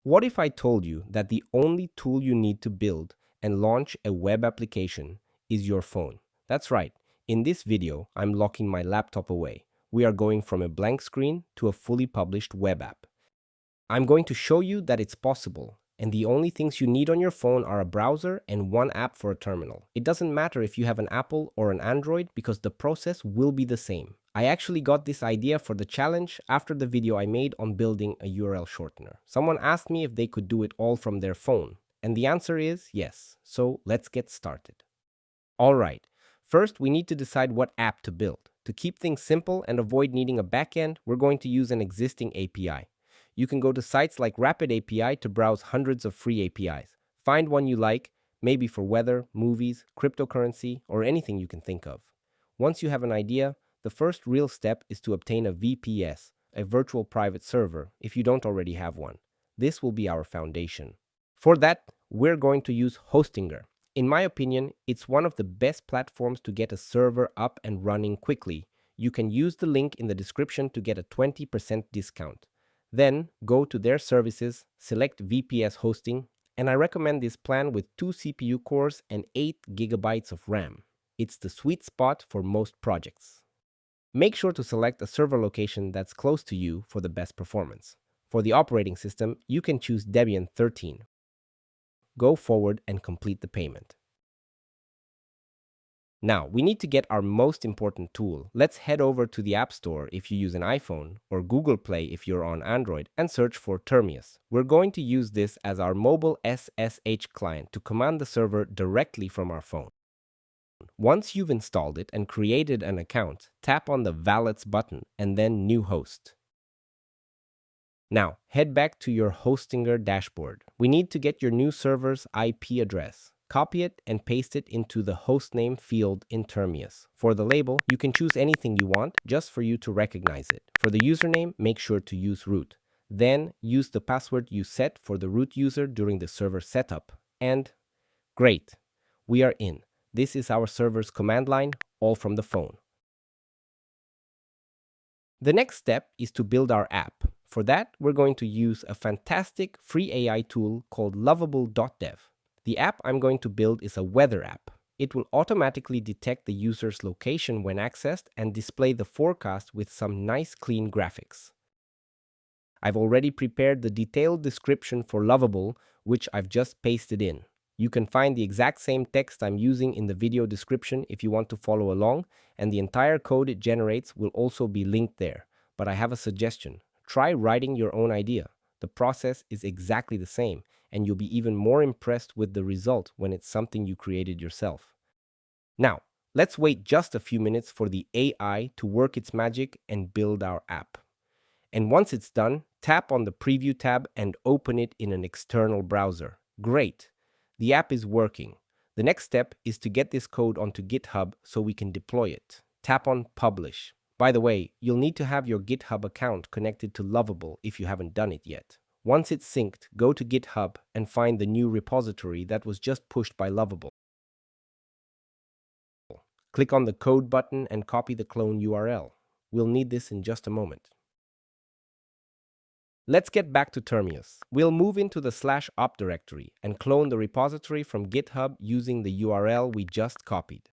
What if I told you that the only tool you need to build and launch a web application is your phone? That's right. In this video, I'm locking my laptop away. We are going from a blank screen to a fully published web app. I'm going to show you that it's possible, and the only things you need on your phone are a browser and one app for a terminal. It doesn't matter if you have an Apple or an Android because the process will be the same. I actually got this idea for the challenge after the video I made on building a URL shortener. Someone asked me if they could do it all from their phone, and the answer is yes. So let's get started. All right, first we need to decide what app to build. To keep things simple and avoid needing a backend, we're going to use an existing API. You can go to sites like Rapid API to browse hundreds of free APIs. Find one you like, maybe for weather, movies, cryptocurrency, or anything you can think of. Once you have an idea, the first real step is to obtain a VPS, a virtual private server, if you don't already have one. This will be our foundation. For that, we're going to use Hostinger. In my opinion, it's one of the best platforms to get a server up and running quickly. You can use the link in the description to get a 20% discount. Then go to their services, select VPS Hosting, and I recommend this plan with 2 CPU cores and 8 GB of RAM. It's the sweet spot for most projects. Make sure to select a server location that's close to you for the best performance. For the operating system, you can choose Debian 13. Go forward and complete the payment. Now, we need to get our most important tool. Let's head over to the App Store if you use an iPhone, or Google Play if you're on Android, and search for Termius. We're going to use this as our mobile SSH client to command the server directly from our phone. Once you've installed it and created an account, tap on the Valets button and then New Host. Now, head back to your Hostinger dashboard. We need to get your new server's IP address. Copy it and paste it into the hostname field in Termius. For the label, you can choose anything you want just for you to recognize it. For the username, make sure to use root. Then use the password you set for the root user during the server setup. And great, we are in. This is our server's command line, all from the phone. The next step is to build our app. For that, we're going to use a fantastic free AI tool called lovable.dev. The app I'm going to build is a weather app. It will automatically detect the user's location when accessed and display the forecast with some nice clean graphics. I've already prepared the detailed description for Lovable, which I've just pasted in. You can find the exact same text I'm using in the video description if you want to follow along, and the entire code it generates will also be linked there. But I have a suggestion. Try writing your own idea. The process is exactly the same, and you'll be even more impressed with the result when it's something you created yourself. Now, let's wait just a few minutes for the AI to work its magic and build our app. And once it's done, tap on the Preview tab and open it in an external browser. Great! The app is working. The next step is to get this code onto GitHub so we can deploy it. Tap on Publish. By the way, you'll need to have your GitHub account connected to Lovable if you haven't done it yet. Once it's synced, go to GitHub and find the new repository that was just pushed by Lovable. Click on the code button and copy the clone URL. We'll need this in just a moment. Let's get back to Termius. We'll move into the /op directory and clone the repository from GitHub using the URL we just copied.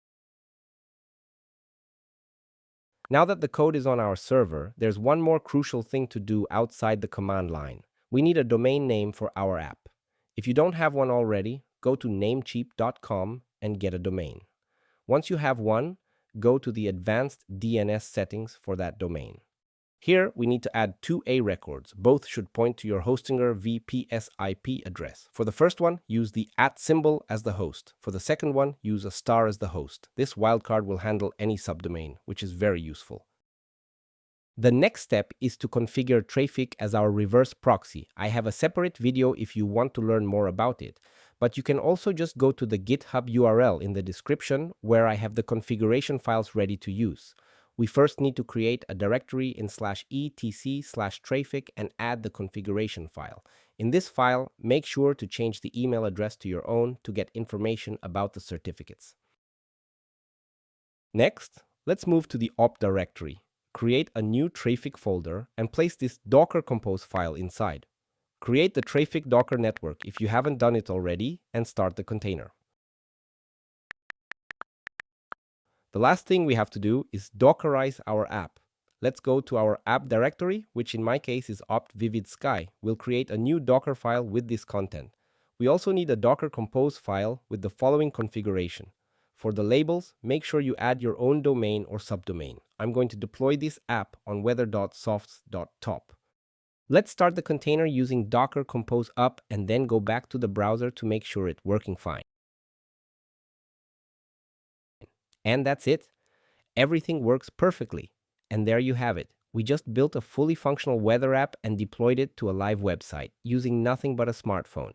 Now that the code is on our server, there's one more crucial thing to do outside the command line. We need a domain name for our app. If you don't have one already, go to namecheap.com and get a domain. Once you have one, go to the advanced DNS settings for that domain. Here, we need to add 2 A records. Both should point to your Hostinger VPS IP address. For the first one, use the @ symbol as the host. For the second one, use a star as the host. This wildcard will handle any subdomain, which is very useful. The next step is to configure Traefik as our reverse proxy. I have a separate video if you want to learn more about it, but you can also just go to the GitHub URL in the description where I have the configuration files ready to use. We first need to create a directory in /etc/Traefik and add the configuration file. In this file, make sure to change the email address to your own to get information about the certificates. Next, let's move to the op directory. Create a new Traefik folder and place this Docker Compose file inside. Create the Traefik Docker network if you haven't done it already and start the container. The last thing we have to do is Dockerize our app. Let's go to our app directory, which in my case is opt vivid sky. We'll create a new Docker file with this content. We also need a Docker compose file with the following configuration. For the labels, make sure you add your own domain or subdomain. I'm going to deploy this app on weather.softs.top. Let's start the container using Docker compose up and then go back to the browser to make sure it's working fine. And that's it. Everything works perfectly. And there you have it. We just built a fully functional weather app and deployed it to a live website using nothing but a smartphone.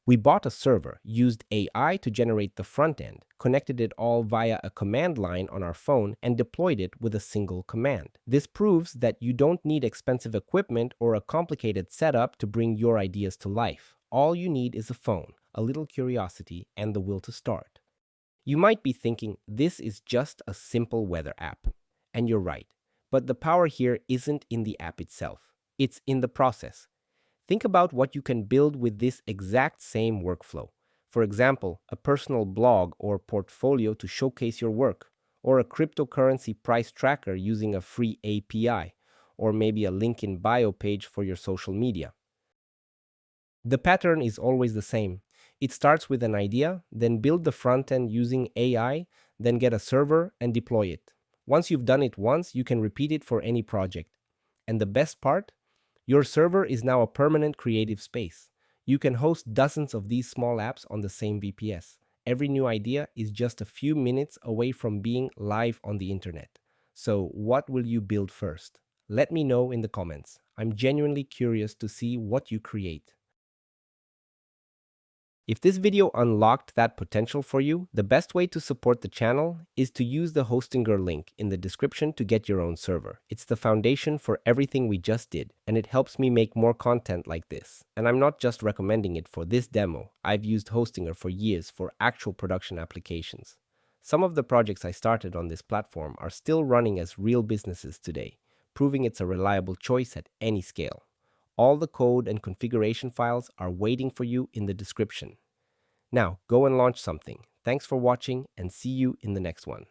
We bought a server, used AI to generate the front end, connected it all via a command line on our phone, and deployed it with a single command. This proves that you don't need expensive equipment or a complicated setup to bring your ideas to life. All you need is a phone, a little curiosity, and the will to start. You might be thinking, this is just a simple weather app. And you're right. But the power here isn't in the app itself. It's in the process. Think about what you can build with this exact same workflow. For example, a personal blog or portfolio to showcase your work, or a cryptocurrency price tracker using a free API, or maybe a link in bio page for your social media. The pattern is always the same. It starts with an idea, then build the front end using AI, then get a server and deploy it. Once you've done it once, you can repeat it for any project. And the best part? Your server is now a permanent creative space. You can host dozens of these small apps on the same VPS. Every new idea is just a few minutes away from being live on the internet. So, what will you build first? Let me know in the comments. I'm genuinely curious to see what you create. If this video unlocked that potential for you, the best way to support the channel is to use the Hostinger link in the description to get your own server. It's the foundation for everything we just did, and it helps me make more content like this. And I'm not just recommending it for this demo. I've used Hostinger for years for actual production applications. Some of the projects I started on this platform are still running as real businesses today, proving it's a reliable choice at any scale. All the code and configuration files are waiting for you in the description. Now, go and launch something. Thanks for watching and see you in the next one.